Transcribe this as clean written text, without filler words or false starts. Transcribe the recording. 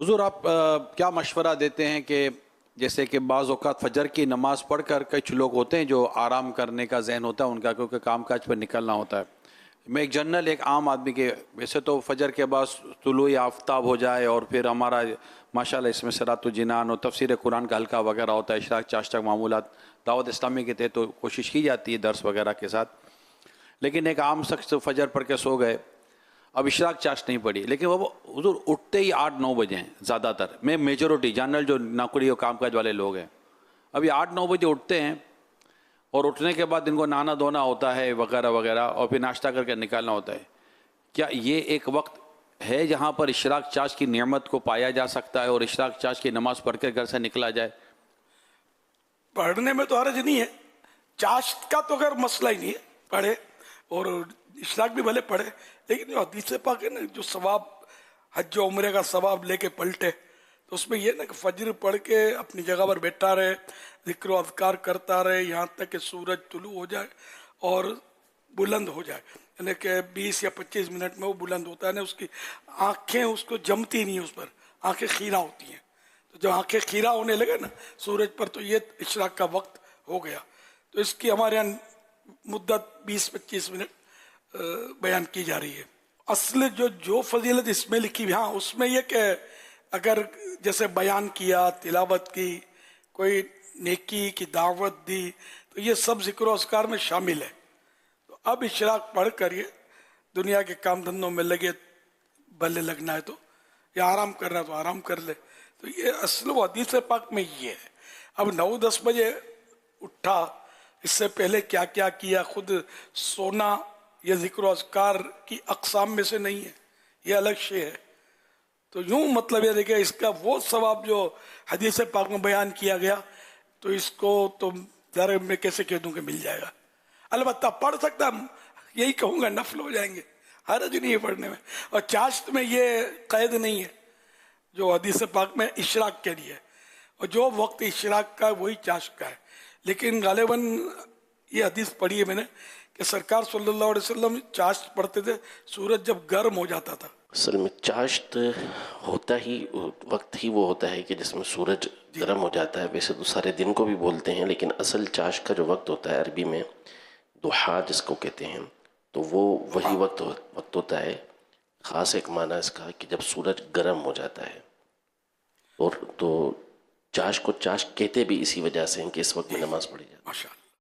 حضور آپ کیا مشورہ دیتے ہیں کہ جیسے کہ بعض اوقات فجر کی نماز پڑھ کر کچھ لوگ ہوتے ہیں جو آرام کرنے کا ذہن ہوتا ہے ان کا، کیونکہ کام کاج پر نکلنا ہوتا ہے. میں ایک جنرل ایک عام آدمی کے ویسے تو فجر کے بعد طلوع آفتاب ہو جائے اور پھر ہمارا ماشاءاللہ اس میں صراط الجنان اور تفسیر قرآن کا حلقہ وغیرہ ہوتا ہے، اشراق چاشت معمولات دعوت اسلامی کے تحت تو کوشش کی جاتی ہے درس وغیرہ کے ساتھ. لیکن ایک عام شخص فجر پڑھ کے سو گئے، اب اشراق چاشت نہیں پڑی، لیکن وہ حضور اٹھتے ہی 8-9 بجے ہیں زیادہ تر، میں میجورٹی جنرل جو نوکری اور کام کاج والے لوگ ہیں ابھی 8-9 بجے اٹھتے ہیں، اور اٹھنے کے بعد ان کو نہانا دھونا ہوتا ہے وغیرہ وغیرہ اور پھر ناشتہ کر کے نکالنا ہوتا ہے. کیا یہ ایک وقت ہے جہاں پر اشراق چاشت کی نعمت کو پایا جا سکتا ہے اور اشراق چاشت کی نماز پڑھ کے گھر سے نکلا جائے؟ پڑھنے میں تو حرج نہیں ہے، چاشت کا تو خیر مسئلہ ہی نہیں ہے، پڑھے اور اشراق بھی بھلے پڑھے، لیکن جو حدیث پاک ہے نا، جو ثواب حج و عمرے کا ثواب لے کے پلٹے، تو اس میں یہ نا کہ فجر پڑھ کے اپنی جگہ پر بیٹھا رہے، ذکر و اذکار کرتا رہے یہاں تک کہ سورج طلوع ہو جائے اور بلند ہو جائے، یعنی کہ 20 یا 25 منٹ میں وہ بلند ہوتا ہے نا، اس کی آنکھیں اس کو جمتی نہیں، اس پر آنکھیں خیرہ ہوتی ہیں، تو جب آنکھیں خیرہ ہونے لگے نا سورج پر تو یہ اشراق کا وقت ہو گیا. تو اس کی ہمارے یہاں مدت 20-25 منٹ بیان کی جا رہی ہے. اصل جو فضیلت اس میں لکھی ہوئی، ہاں اس میں یہ کہ اگر جیسے بیان کیا، تلاوت کی، کوئی نیکی کی دعوت دی، تو یہ سب ذکر و اذکار میں شامل ہے. تو اب اشراق پڑھ کر یہ دنیا کے کام دھندوں میں لگے، بھلے لگنا ہے تو یا آرام کرنا ہے تو آرام کر لے. تو یہ اصل و حدیث پاک میں یہ ہے. اب 9-10 بجے اٹھا، اس سے پہلے کیا کیا کیا، خود سونا یہ ذکر و اذکار کی اقسام میں سے نہیں ہے، یہ الگ شے ہے. تو یوں مطلب یہ دیکھیں اس کا وہ ثواب جو حدیث پاک میں بیان کیا گیا، تو اس کو تو ذرا میں کیسے کہہ دوں کہ مل جائے گا. البتہ پڑھ سکتا، یہی کہوں گا نفل ہو جائیں گے، حرج نہیں ہے پڑھنے میں. اور چاشت میں یہ قید نہیں ہے جو حدیث پاک میں اشراق کے لیے، اور جو وقت اشراق کا وہی چاشت کا ہے. لیکن غالباً یہ حدیث پڑھی ہے میں نے کہ سرکار صلی اللہ علیہ وسلم چاشت پڑھتے تھے سورج جب گرم ہو جاتا تھا. اصل میں چاشت ہوتا ہی وقت ہی وہ ہوتا ہے کہ جس میں سورج گرم ہو جاتا ہے. ویسے تو سارے دن کو بھی بولتے ہیں، لیکن اصل چاشت کا جو وقت ہوتا ہے عربی میں ضحیٰ جس کو کہتے ہیں، تو وہ وہی وقت ہوتا ہے. خاص ایک معنی اس کا کہ جب سورج گرم ہو جاتا ہے. اور تو چاشت کو چاشت کہتے بھی اسی وجہ سے ہیں کہ اس وقت میں نماز پڑھی جاتی ہے.